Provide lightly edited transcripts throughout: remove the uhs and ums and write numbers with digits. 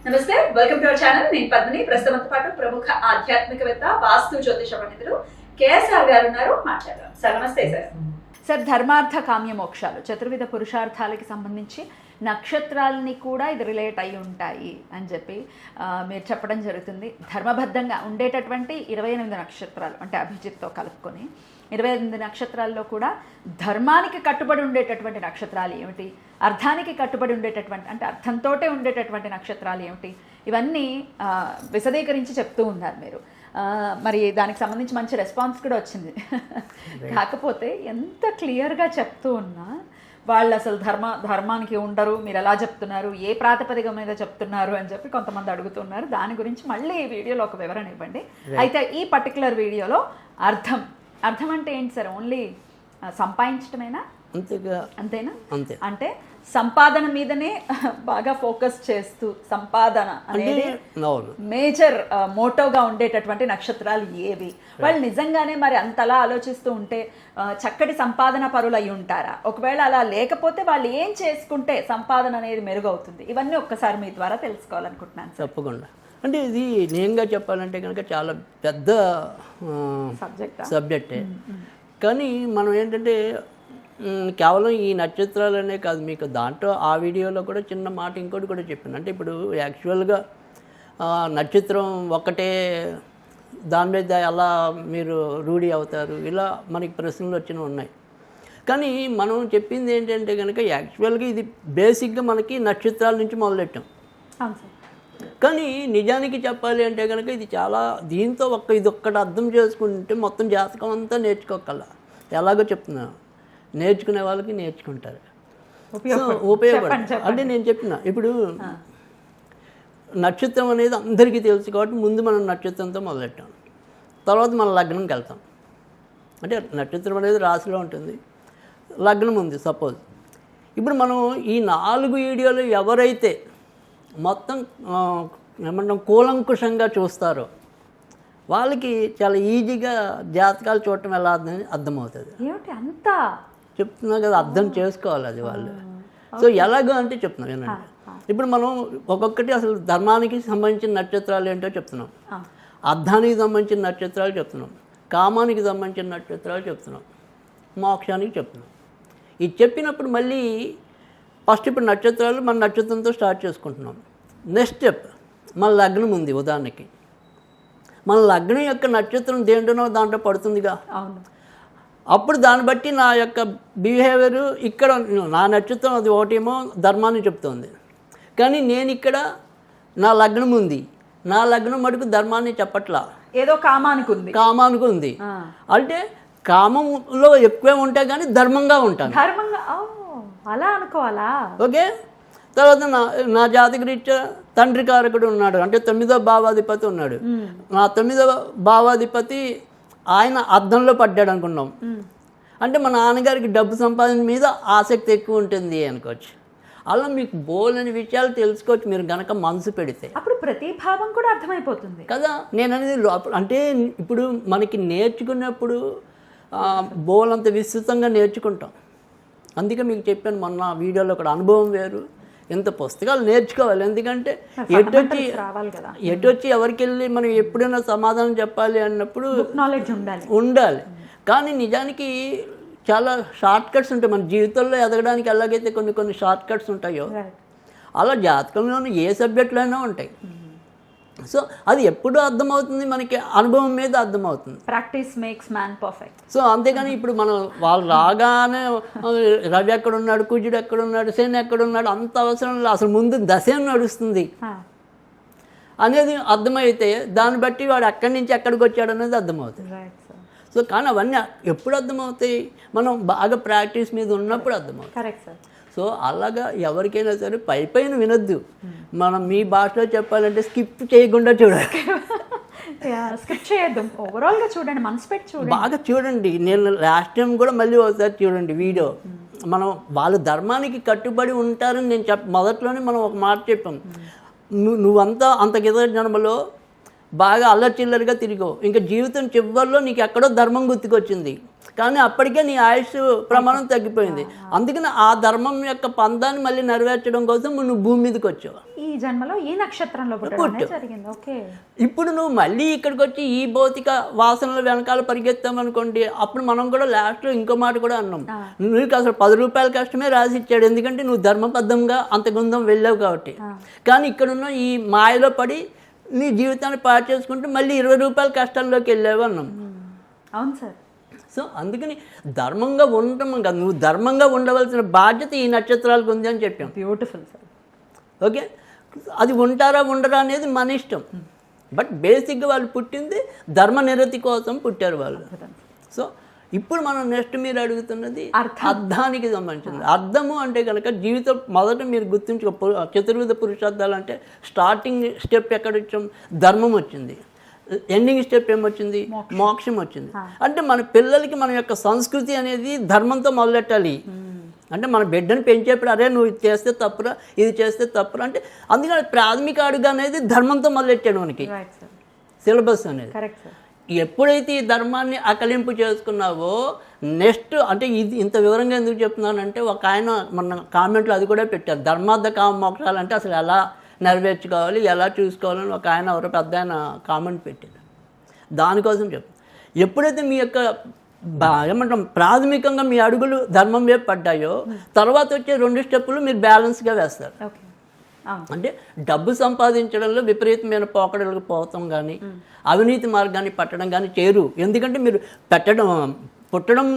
నమస్తే, welcome to our channel. నేను పద్మిని. ప్రస్తుతంతో పాటు ప్రముఖ ఆధ్యాత్మికవేత్త, వాస్తు జ్యోతిష పండితులు కేఎస్ఆర్ గారు ఉన్నారు. మాట్లాడదాం సార్. నమస్తే సార్. సార్, ధర్మార్థ కామ్య మోక్షాలు చతుర్విధ పురుషార్థాలకి సంబంధించి నక్షత్రాలని కూడా ఇది రిలేట్ అయి ఉంటాయి అని చెప్పి మీరు చెప్పడం జరుగుతుంది. ధర్మబద్ధంగా ఉండేటటువంటి 28 నక్షత్రాలు అంటే అభిజిత్తో కలుపుకొని 28 నక్షత్రాల్లో కూడా ధర్మానికి కట్టుబడి ఉండేటటువంటి నక్షత్రాలు ఏమిటి, అర్థానికి కట్టుబడి ఉండేటటువంటి అంటే అర్థంతో ఉండేటటువంటి నక్షత్రాలు ఏమిటి, ఇవన్నీ విశదీకరించి చెప్తూ ఉన్నారు మీరు. మరి దానికి సంబంధించి మంచి రెస్పాన్స్ కూడా వచ్చింది. కాకపోతే ఎంత క్లియర్గా చెప్తూ ఉన్నా వాళ్ళు అసలు ధర్మానికి ఉండరు, మీరు ఎలా చెప్తున్నారు, ఏ ప్రాతిపదిక మీద చెప్తున్నారు అని చెప్పి కొంతమంది అడుగుతున్నారు. దాని గురించి మళ్ళీ ఈ వీడియోలో ఒక వివరణ ఇవ్వండి. అయితే ఈ పర్టికులర్ వీడియోలో అర్థం అంటే ఏంటి సార్? ఓన్లీ సంపాదించడమేనా? అంతేనా? అంటే సంపాదన మీదనే బాగా ఫోకస్ చేస్తూ సంపాదన అనేది మేజర్ మోటోగా ఉండేటటువంటి నక్షత్రాలు ఏవి? వాళ్ళు నిజంగానే మరి అంతలా ఆలోచిస్తూ ఉంటే చక్కటి సంపాదన పరులు అయి ఉంటారా? ఒకవేళ అలా లేకపోతే వాళ్ళు ఏం చేసుకుంటే సంపాదన అనేది మెరుగవుతుంది? ఇవన్నీ ఒక్కసారి మీ ద్వారా తెలుసుకోవాలనుకుంటున్నాను. తప్పకుండా. అంటే ఇది నేనుగా చెప్పాలంటే కనుక చాలా పెద్ద సబ్జెక్టే. కానీ మనం ఏంటంటే కేవలం ఈ నక్షత్రాలనే కాదు, మీకు దాంట్లో ఆ వీడియోలో కూడా చిన్న మాట ఇంకోటి కూడా చెప్పాను. అంటే ఇప్పుడు యాక్చువల్గా నక్షత్రం ఒక్కటే దాని మీద ఎలా మీరు రూఢి అవుతారు, ఇలా మనకి ప్రశ్నలు వచ్చినవి ఉన్నాయి. కానీ మనం చెప్పింది ఏంటంటే కనుక యాక్చువల్గా ఇది బేసిక్గా మనకి నక్షత్రాల నుంచి మొదలెట్టాం. కానీ నిజానికి చెప్పాలి అంటే కనుక ఇది చాలా దీంతో ఇది ఒక్కటి అర్థం చేసుకుంటే మొత్తం జాతకం అంతా నేర్చుకోగల. ఎలాగో చెప్తున్నాను, నేర్చుకునే వాళ్ళకి నేర్చుకుంటారు, ఉపయోగపడతారు. అంటే నేను చెప్పిన ఇప్పుడు నక్షత్రం అనేది అందరికీ తెలుసు కాబట్టి ముందు మనం నక్షత్రంతో మొదలెట్టాం, తర్వాత మనం లగ్నంకి వెళ్తాం. అంటే నక్షత్రం అనేది రాశిలో ఉంటుంది, లగ్నం ఉంది సపోజ్. ఇప్పుడు మనం ఈ 4 వీడియోలు ఎవరైతే మొత్తం ఏమంటాం కూలంకుషంగా చూస్తారో వాళ్ళకి చాలా ఈజీగా జాతకాలు చూడటం ఎలా అర్థమవుతుంది. అంతా చెప్తున్నా కదా, అర్థం చేసుకోవాలి అది వాళ్ళు. సో ఎలాగో అంటే చెప్తున్నాం ఏనండి. ఇప్పుడు మనం ఒక్కొక్కటి అసలు ధర్మానికి సంబంధించిన నక్షత్రాలు ఏంటో చెప్తున్నాం, అర్థానికి సంబంధించిన నక్షత్రాలు చెప్తున్నాం, కామానికి సంబంధించిన నక్షత్రాలు చెప్తున్నాం, మోక్షానికి చెప్తున్నాం. ఇది చెప్పినప్పుడు మళ్ళీ ఫస్ట్ ఇప్పుడు నక్షత్రాలు మన నక్షత్రంతో స్టార్ట్ చేసుకుంటున్నాం. నెక్స్ట్ స్టెప్ మన లగ్నం ఉంది. ఉదాహరణకి మన లగ్నం యొక్క నక్షత్రం దేంటనో దాంట్లో పడుతుందిగా. అవును. అప్పుడు దాన్ని బట్టి నా యొక్క బిహేవియర్ ఇక్కడ నా నక్షత్రం అది ఒకటేమో ధర్మాన్ని చెప్తుంది, కానీ నేను ఇక్కడ నా లగ్నం ఉంది, నా లగ్నం మటుకు ధర్మాన్ని చెప్పట్లా, ఏదో కామానికి ఉంది. అంటే కామంలో ఎక్కువే ఉంటాయి కానీ ధర్మంగా ఉంటాను. అలా అనుకోవాలా? ఓకే. తర్వాత నా జాతక రీత్యా తండ్రి కారకుడు ఉన్నాడు, అంటే 9వ భావాధిపతి ఉన్నాడు. నా 9వ భావాధిపతి ఆయన అర్థంలో పడ్డాడు అనుకున్నాం. అంటే మా నాన్నగారికి డబ్బు సంపాదన మీద ఆసక్తి ఎక్కువ ఉంటుంది అనుకోవచ్చు. అలా మీకు బోలని విషయాలు తెలుసుకోవచ్చు మీరు గనక మనసు పెడితే. అప్పుడు ప్రతి భావం కూడా అర్థమైపోతుంది కదా. నేను అనేది అంటే ఇప్పుడు మనకి నేర్చుకున్నప్పుడు బోలంత విస్తృతంగా నేర్చుకుంటాం. అందుకే మీకు చెప్పాను మొన్న వీడియోలో కూడా, అనుభవం వేరు, ఎంత పుస్తకాలు నేర్చుకోవాలి. ఎందుకంటే ఎటొచ్చి ఎవరికి వెళ్ళి మనం ఎప్పుడైనా సమాధానం చెప్పాలి అన్నప్పుడు నాలెడ్జ్ ఉండాలి. కానీ నిజానికి చాలా షార్ట్ కట్స్ ఉంటాయి మన జీవితంలో ఎదగడానికి. ఎలాగైతే కొన్ని షార్ట్ కట్స్ ఉంటాయో అలా జాతకంలోనూ ఏ సబ్జెక్టులో అయినా ఉంటాయి. సో అది ఎప్పుడు అర్థమవుతుంది మనకి, అనుభవం మీద అర్థమవుతుంది. Practice makes man perfect. So అంతేగాని ఇప్పుడు మనం వాళ్ళు రాగానే రవి ఎక్కడున్నాడు, కుజుడు ఎక్కడున్నాడు, శని ఎక్కడున్నాడు అంత అవసరం లేదు. అసలు ముందు దశ నడుస్తుంది అనేది అర్థమైతే దాన్ని బట్టి వాడు ఎక్కడి నుంచి ఎక్కడికి వచ్చాడు అనేది అర్థమవుతుంది. సో కానీ అవన్నీ ఎప్పుడు అర్థమవుతాయి? మనం బాగా ప్రాక్టీస్ మీద ఉన్నప్పుడు అర్థమవుతుంది. Correct sir. సో అలాగా ఎవరికైనా సరే పైన వినొద్దు. మనం మీ భాషలో చెప్పాలంటే స్కిప్ చేయకుండా చూడాలి. స్కిప్ చేయొద్దు, ఓవరాల్గా చూడండి, మనసు పెట్టి చూడండి, బాగా చూడండి. నేను లాస్ట్ టైం కూడా మళ్ళీ ఒకసారి చూడండి వీడియో. మనం వాళ్ళు ధర్మానికి కట్టుబడి ఉంటారని నేను మొదట్లోనే మనం ఒక మాట చెప్పాం. నువ్వంతా అంత కింద జన్మలో బాగా అల్లచిల్లరిగా తిరిగావు, ఇంకా జీవితం చివరిలో నీకు ఎక్కడో ధర్మం గుర్తుకొచ్చింది, కానీ అప్పటికే నీ ఆయుష్ ప్రమాణం తగ్గిపోయింది. అందుకని ఆ ధర్మం యొక్క పందాన్ని మళ్ళీ నెరవేర్చడం కోసం నువ్వు భూమి మీదకి వచ్చావు. ఈ జన్మలో ఈ నక్షత్రంలో పుట్టడం జరిగింది. ఓకే. ఇప్పుడు నువ్వు మళ్ళీ ఇక్కడికి వచ్చి ఈ భౌతిక వాసనల వెనకాల పరిగెత్తామనుకోండి, అప్పుడు మనం కూడా లాస్ట్లో ఇంకో మాట కూడా అన్నాం, నీకు అసలు 10 రూపాయల కష్టమే రాసి ఇచ్చాడు, ఎందుకంటే నువ్వు ధర్మబద్ధంగా అంత గుందం వెళ్ళావు కాబట్టి. కానీ ఇక్కడున్న ఈ మాయలో పడి నీ జీవితాన్ని పాడు చేసుకుంటూ మళ్ళీ 20 రూపాయల కష్టాల్లోకి వెళ్ళావు అన్నాం. అవును సార్. సో అందుకని ధర్మంగా ఉండటం కాదు, నువ్వు ధర్మంగా ఉండవలసిన బాధ్యత ఈ నక్షత్రాలకు ఉంది అని చెప్పాం. Beautiful sir. ఓకే, అది ఉంటారా ఉండరా అనేది మన ఇష్టం, బట్ బేసిక్గా వాళ్ళు పుట్టింది ధర్మనిరతి కోసం పుట్టారు వాళ్ళు. సో ఇప్పుడు మనం నెక్స్ట్ మీరు అడుగుతున్నది అర్థానికి సంబంధించింది. అర్థము అంటే కనుక జీవితం మొదట మీరు గుర్తుంచుకో, చతుర్విధ పురుషార్థాలు అంటే స్టార్టింగ్ స్టెప్ ఎక్కడ వచ్చాం, ధర్మం వచ్చింది, ఎండింగ్ స్టెప్ ఏమొచ్చింది, మోక్షం వచ్చింది. అంటే మన పిల్లలకి మన యొక్క సంస్కృతి అనేది ధర్మంతో మొదలెట్టాలి. అంటే మన బిడ్డను పెంచేప్పుడు అరే నువ్వు ఇది చేస్తే తప్పురా, ఇది చేస్తే తప్పురా అంటే, అందుకని ప్రాథమిక అడుగు అనేది ధర్మంతో మొదలెట్టాడు మనకి సిలబస్ అనేది. ఎప్పుడైతే ఈ ధర్మాన్ని అకలింపు చేసుకున్నావో నెక్స్ట్, అంటే ఇది ఇంత వివరంగా ఎందుకు చెప్తున్నానంటే, ఒక ఆయన మన కామెంట్లో అది కూడా పెట్టారు, ధర్మార్థ కామ మోక్షాలు అంటే అసలు ఎలా నెరవేర్చుకోవాలి, ఎలా చూసుకోవాలని ఒక ఆయన ఎవరో పెద్ద ఆయన కామెంట్ పెట్టారు. దానికోసం ఎప్పుడైతే మీ యొక్క ఏమంటాం ప్రాథమికంగా మీ అడుగులు ధర్మం వైపు పడ్డాయో, తర్వాత వచ్చే 2 స్టెప్పులు మీరు బ్యాలెన్స్గా వేస్తారు. అంటే డబ్బు సంపాదించడంలో విపరీతమైన పోకడలకు పోవటం కానీ, అవినీతి మార్గాన్ని పట్టడం కానీ చేరు. ఎందుకంటే మీరు పుట్టడం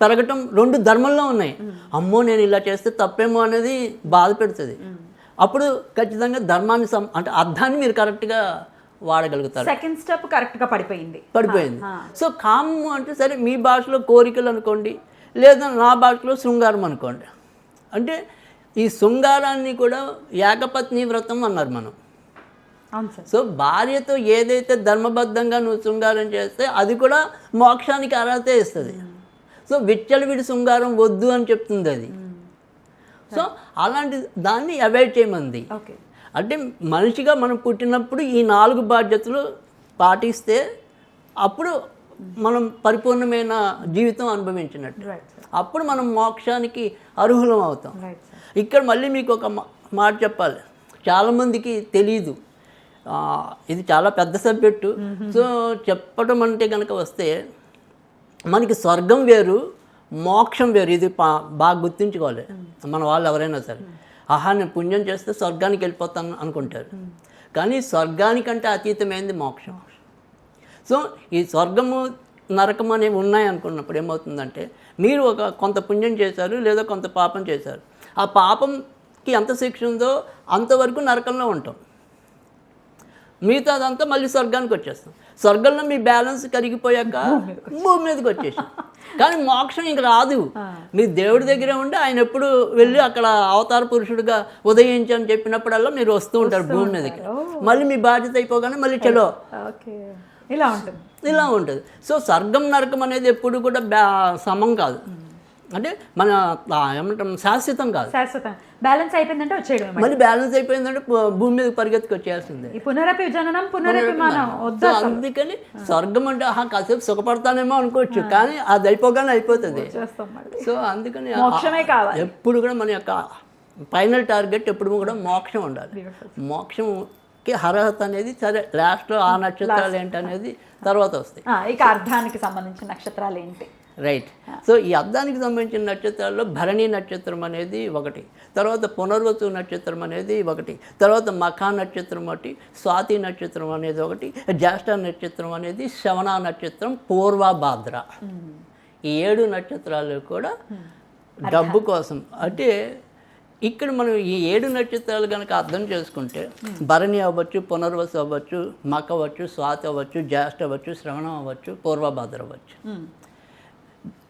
పెరగటం 2 ధర్మంలో ఉన్నాయి. అమ్మో నేను ఇలా చేస్తే తప్పేమో అనేది బాధ పెడుతుంది. అప్పుడు ఖచ్చితంగా ధర్మాన్ని అంటే అర్థాన్ని మీరు కరెక్ట్గా వాడగలుగుతారు. సెకండ్ స్టెప్ కరెక్ట్గా పడిపోయింది. సో కామము అంటే సరే మీ భాషలో కోరికలు అనుకోండి, లేదా నా భాషలో శృంగారం అనుకోండి. అంటే ఈ శృంగారాన్ని కూడా ఏకపత్ని వ్రతం అన్నారు మనం. సో భార్యతో ఏదైతే ధర్మబద్ధంగా నువ్వు శృంగారం చేస్తే అది కూడా మోక్షానికి అర్హత ఇస్తుంది. సో విచ్చలవిడి శృంగారం వద్దు అని చెప్తుంది అది. సో అలాంటి దాన్ని అవాయిడ్ చేయమంది. అంటే మనిషిగా మనం పుట్టినప్పుడు ఈ 4 బాధ్యతలు పాటిస్తే అప్పుడు మనం పరిపూర్ణమైన జీవితం అనుభవించినట్టు, అప్పుడు మనం మోక్షానికి అర్హులం అవుతాం. ఇక్కడ మళ్ళీ మీకు ఒక మాట చెప్పాలి, చాలామందికి తెలీదు, ఇది చాలా పెద్ద సబ్జెక్టు. సో చెప్పడం అంటే కనుక వస్తే, మనకి స్వర్గం వేరు, మోక్షం వేరు. ఇది బాగా గుర్తుంచుకోవాలి మన వాళ్ళు ఎవరైనా సరే. ఆహా నేను పుణ్యం చేస్తే స్వర్గానికి వెళ్ళిపోతాను అనుకుంటారు, కానీ స్వర్గానికంటే అతీతమైంది మోక్షం. సో ఈ స్వర్గము నరకం అనేవి ఉన్నాయి అనుకున్నప్పుడు ఏమవుతుందంటే, మీరు కొంత పుణ్యం చేశారు లేదా కొంత పాపం చేశారు, ఆ పాపంకి ఎంత శిక్ష ఉందో అంతవరకు నరకంలో ఉంటాం, మిగతా అదంతా మళ్ళీ స్వర్గానికి వచ్చేస్తాం. స్వర్గంలో మీ బ్యాలెన్స్ కరిగిపోయాక భూమి మీదకి వచ్చేసాం. కానీ మోక్షం ఇంక రాదు, మీ దేవుడి దగ్గరే ఉండి ఆయన ఎప్పుడు వెళ్ళి అక్కడ అవతార పురుషుడిగా ఉదయించని చెప్పినప్పుడల్లా మీరు వస్తూ ఉంటారు భూమి మీదకి. మళ్ళీ మీ బాధ్యత అయిపోగానే మళ్ళీ చలో ఇలా ఉంటుంది. సో స్వర్గం నరకం అనేది ఎప్పుడు కూడా సమం కాదు, అంటే మన ఏమంటాం శాశ్వతం కాదు. బ్యాలెన్స్ అయిపోయిందంటే వచ్చేయడం, మళ్ళీ బ్యాలెన్స్ అయిపోయిందంటే భూమి మీద పరిగెత్తుకు వచ్చేస్తుంది. అందుకని స్వర్గం అంటే కాసేపు సుఖపడతానేమో అనుకోవచ్చు, కానీ అది అయిపోగానే అయిపోతుంది. సో అందుకని ఎప్పుడు కూడా మన యొక్క ఫైనల్ టార్గెట్ ఎప్పుడు కూడా మోక్షం ఉండాలి. మోక్షంకి అర్హత అనేది సరే లాస్ట్లో ఆ నక్షత్రాలు ఏంటి అనేది తర్వాత వస్తాయి. ఇక అర్థానికి సంబంధించిన నక్షత్రాలు ఏంటి? రైట్. సో ఈ అర్థానికి సంబంధించిన నక్షత్రాల్లో భరణి నక్షత్రం అనేది ఒకటి, తర్వాత పునర్వసు నక్షత్రం అనేది ఒకటి, తర్వాత మఖా నక్షత్రం ఒకటి, స్వాతి నక్షత్రం అనేది ఒకటి, జ్యేష్ఠ నక్షత్రం అనేది, శ్రవణ నక్షత్రం, పూర్వభాద్ర. ఈ 7 నక్షత్రాలు కూడా డబ్బు కోసం. అంటే ఇక్కడ మనం ఈ 7 నక్షత్రాలు కనుక అర్థం చేసుకుంటే, భరణి అవ్వచ్చు, పునర్వసు అవ్వచ్చు, మఖ అవ్వచ్చు, స్వాతి అవ్వచ్చు, జ్యేష్ఠ అవ్వచ్చు, శ్రవణం అవ్వచ్చు, పూర్వభాద్ర అవ్వచ్చు,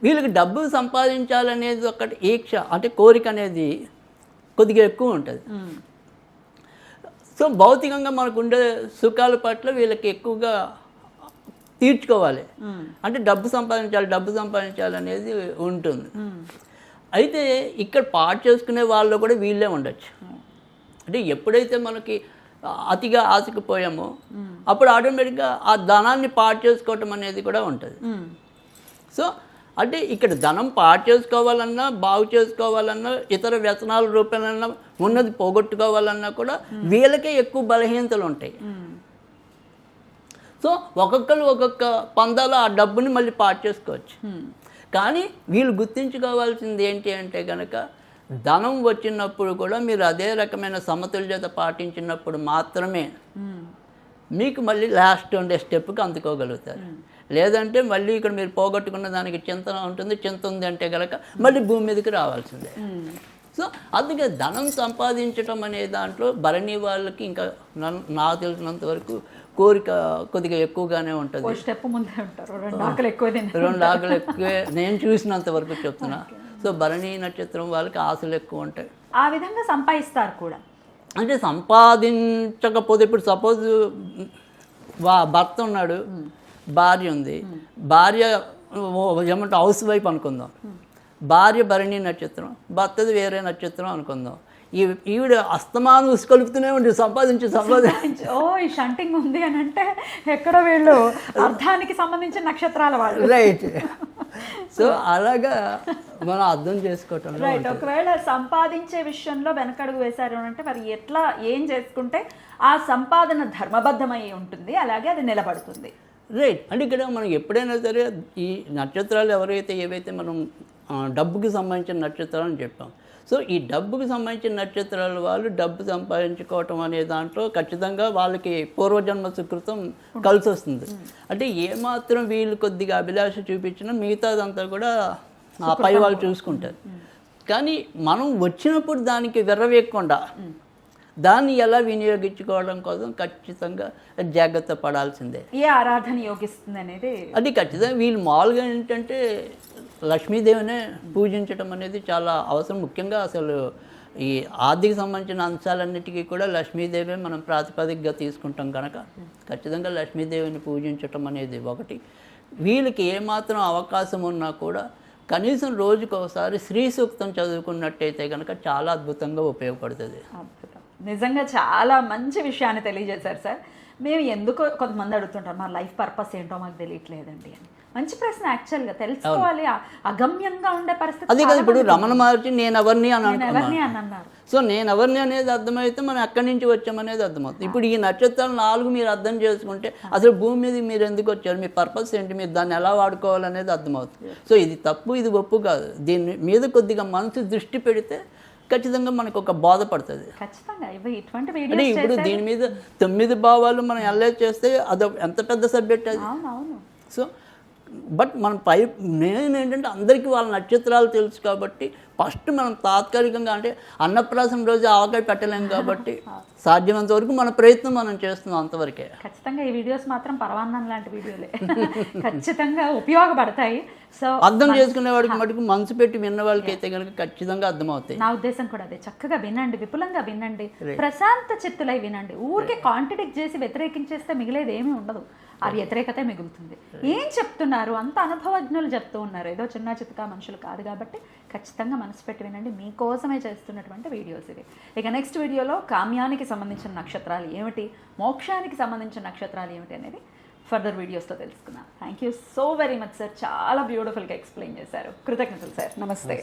వీళ్ళకి డబ్బు సంపాదించాలనేది ఒకటి ఈక్ష, అంటే కోరిక అనేది కొద్దిగా ఎక్కువ ఉంటుంది. సో భౌతికంగా మనకు ఉండే సుఖాల పట్ల వీళ్ళకి ఎక్కువగా తీర్చుకోవాలి, అంటే డబ్బు సంపాదించాలి అనేది ఉంటుంది. అయితే ఇక్కడ పాటు చేసుకునే వాళ్ళు కూడా వీళ్ళే ఉండొచ్చు. అంటే ఎప్పుడైతే మనకి అతిగా ఆశకుపోయామో అప్పుడు ఆటోమేటిక్గా ఆ ధనాన్ని పాడు చేసుకోవటం అనేది కూడా ఉంటుంది. సో అంటే ఇక్కడ ధనం పాడు చేసుకోవాలన్నా, బాగు చేసుకోవాలన్నా, ఇతర వ్యసనాల రూపేణన్నా ఉన్నది పోగొట్టుకోవాలన్నా కూడా వీళ్ళకే ఎక్కువ బలహీనతలు ఉంటాయి. సో ఒక్కొక్కరు ఒక్కొక్క పందాలో ఆ డబ్బుని మళ్ళీ పాడు చేసుకోవచ్చు. కానీ వీళ్ళు గుర్తించుకోవాల్సింది ఏంటి అంటే కనుక ధనం వచ్చినప్పుడు కూడా మీరు అదే రకమైన సమతుల్యత పాటించినప్పుడు మాత్రమే మీకు మళ్ళీ లాస్ట్ ఉండే స్టెప్కి అందుకోగలుగుతారు. లేదంటే మళ్ళీ ఇక్కడ మీరు పోగొట్టుకున్న దానికి చింత ఉంటుంది, చింత ఉంది అంటే కనుక మళ్ళీ భూమి మీదకి రావాల్సిందే. సో అందుకే ధనం సంపాదించడం అనే దాంట్లో భరణి వాళ్ళకి ఇంకా నాకు తెలిసినంత వరకు కోరిక కొద్దిగా ఎక్కువగానే ఉంటుంది. స్టెప్ ముందే ఉంటారు, 2 ఆకులు ఎక్కువే నేను చూసినంత వరకు చెప్తున్నా. సో భరణి నక్షత్రం వాళ్ళకి ఆశలు ఎక్కువ ఉంటాయి, ఆ విధంగా సంపాదిస్తారు కూడా. అంటే సంపాదించకపోతే ఇప్పుడు సపోజ్ భర్త ఉన్నాడు, భార్య ఉంది, భార్య ఏమంటే హౌస్ వైఫ్ అనుకుందాం, భార్య భరణి నక్షత్రం, భర్తది వేరే నక్షత్రం అనుకుందాం. ఈవిడ అస్తమానం ఉసుకొలుపుతూనే ఉండి సంపాదించి ఓ ఈ షంటింగ్ ఉంది అని అంటే ఎక్కడో వీళ్ళు అర్థానికి సంబంధించిన నక్షత్రాల వాళ్ళు, రైట్. సో అలాగా మనం అర్థం చేసుకోవటం. రైట్. ఒకవేళ సంపాదించే విషయంలో వెనకడుగు వేశారు అంటే మరి ఎట్లా ఏం చేసుకుంటే ఆ సంపాదన ధర్మబద్ధమై ఉంటుంది, అలాగే అది నిలబడుతుంది. రైట్. అంటే ఇక్కడ మనం ఎప్పుడైనా సరే ఈ నక్షత్రాలు ఏవైతే మనం డబ్బుకి సంబంధించిన నక్షత్రాలు అని చెప్పాం. సో ఈ డబ్బుకి సంబంధించిన నక్షత్రాల వాళ్ళు డబ్బు సంపాదించుకోవటం అనే దాంట్లో ఖచ్చితంగా వాళ్ళకి పూర్వజన్మ సుకృతం కలిసి వస్తుంది. అంటే ఏమాత్రం వీళ్ళు కొద్దిగా అభిలాష చూపించినా మిగతాదంతా కూడా ఆ పై వాళ్ళు చూసుకుంటారు. కానీ మనం వచ్చినప్పుడు దానికి విర్రవేయకుండా దాన్ని ఎలా వినియోగించుకోవడం కోసం ఖచ్చితంగా జాగ్రత్త పడాల్సిందే. ఏ ఆరాధన యోగిస్తుంది అనేది అది ఖచ్చితంగా వీళ్ళు మామూలుగా ఏంటంటే లక్ష్మీదేవినే పూజించడం అనేది చాలా అవసరం. ముఖ్యంగా అసలు ఈ ఆర్థిక సంబంధించిన అంశాలన్నిటికీ కూడా లక్ష్మీదేవే మనం ప్రాతిపదికగా తీసుకుంటాం కనుక ఖచ్చితంగా లక్ష్మీదేవిని పూజించటం అనేది ఒకటి. వీళ్ళకి ఏమాత్రం అవకాశం ఉన్నా కూడా కనీసం రోజుకొకసారి శ్రీ సూక్తం చదువుకున్నట్టయితే కనుక చాలా అద్భుతంగా ఉపయోగపడుతుంది. నిజంగా చాలా మంచి విషయాన్ని తెలియజేశారు సార్. మేము ఎందుకో కొంతమంది అడుగుతుంటారు మా లైఫ్ పర్పస్ ఏంటో మాకు తెలియట్లేదండి అని. మంచి ప్రశ్న, యాక్చువల్గా తెలుసుకోవాలి. అగమ్యంగా ఉండే పరిస్థితి అదే కదా. ఇప్పుడు రమణ మహర్షి నేను ఎవరిని అని అన్నారు. సో నేను ఎవరిని అనేది అర్థమైతే మనం ఎక్కడి నుంచి వచ్చామనేది అర్థమవుతుంది. ఇప్పుడు ఈ నక్షత్రాలు 4 మీరు అర్థం చేసుకుంటే అసలు భూమి మీద మీరు ఎందుకు వచ్చారు, మీ పర్పస్ ఏంటి, మీరు దాన్ని ఎలా వాడుకోవాలనేది అర్థమవుతుంది. సో ఇది తప్పు, ఇది ఒప్పు కాదు. దీని మీద కొద్దిగా మనసు దృష్టి పెడితే ఖచ్చితంగా మనకు ఒక బోధ పడుతుంది. అంటే ఇప్పుడు దీని మీద 9 భావాలు మనం ఎలా చేస్తే అది ఎంత పెద్ద సబ్జెక్ట్ అది. సో బట్ మనం మెయిన్ ఏంటంటే అందరికీ వాళ్ళ నక్షత్రాలు తెలుసు కాబట్టి ఫస్ట్ మనం తాత్కాలికంగా అంటే అన్నప్రాసం రోజు ఆవకాయ పెట్టలేము కాబట్టి సాధ్యమైనంత వరకు మన ప్రయత్నం మనం చేస్తున్నాం అంతవరకే. ఖచ్చితంగా ఈ వీడియోస్ మాత్రం పరమాన్నం లాంటి వీడియోలే, ఖచ్చితంగా ఉపయోగపడతాయి. సో అర్థం చేసుకునే వాడికి మటుకు మనసు పెట్టి విన్న వాళ్ళకి అయితే కనుక ఖచ్చితంగా అర్థమవుతాయి. నా ఉద్దేశం కూడా అదే. చక్కగా వినండి, విపులంగా వినండి, ప్రశాంత చిత్తులై వినండి. ఊరికే కాంట్రడిక్ట్ చేసి వ్యతిరేకించేస్తే మిగిలేది ఏమీ ఉండదు, ఆ వ్యతిరేకతే మిగులుతుంది. ఏం చెప్తున్నారు, అంత అనుభవజ్ఞులు చెప్తూ ఉన్నారు, ఏదో చిన్న చిత్కా మనుషులు కాదు. కాబట్టి ఖచ్చితంగా మనసు పెట్టి వినండి, మీకోసమే చేస్తున్నటువంటి వీడియోస్ ఇవి. ఇక నెక్స్ట్ వీడియోలో కామ్యానికి సంబంధించిన నక్షత్రాలు ఏమిటి, మోక్షానికి సంబంధించిన నక్షత్రాలు ఏమిటి అనేది ఫర్దర్ వీడియోస్లో తెలుసుకుందాం. Thank you so very much sir, చాలా బ్యూటిఫుల్గా ఎక్స్ప్లెయిన్ చేశారు. కృతజ్ఞతలు సార్. నమస్తే.